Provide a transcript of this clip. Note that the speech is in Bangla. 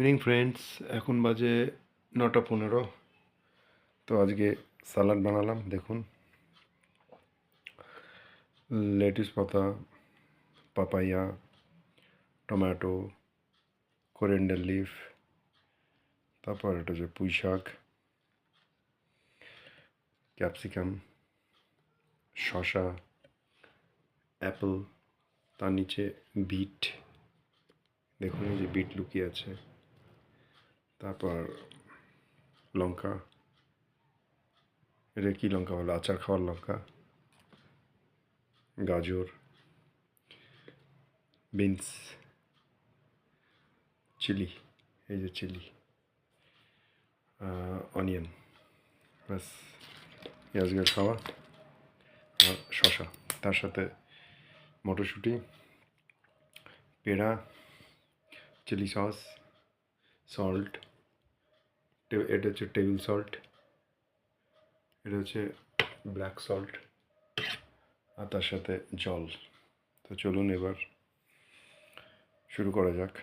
ইভিনিং ফ্রেন্ডস, এখন বাজে 9টা 15। তো আজকে সালাড বানালাম। দেখুন, লেটুস পাতা, পাপাইয়া, টমেটো, কোরিয়েন্ডার লিফ, তারপর এটা হচ্ছে পুঁই শাক, ক্যাপসিকাম, শসা, অ্যাপেল, তার নিচে বিট। দেখুন এই যে বিট লুকিয়ে আছে। তারপর লঙ্কা, এটা কী লঙ্কা বলে, আচার খাওয়ার লঙ্কা, গাজর, বিনস, চিলি, এই যে চিলি, অনিয়ন, ব্যাস আজকের খাওয়া। আর শসা, তার সাথে মটরশুঁটি, পেঁড়া, চিলি সস, সল্ট, এটা হচ্ছে টেবিল সল্ট, এটা হচ্ছে ব্ল্যাক সল্ট, আর তার সাথে জল। তো চলুন এবার শুরু করা যাক।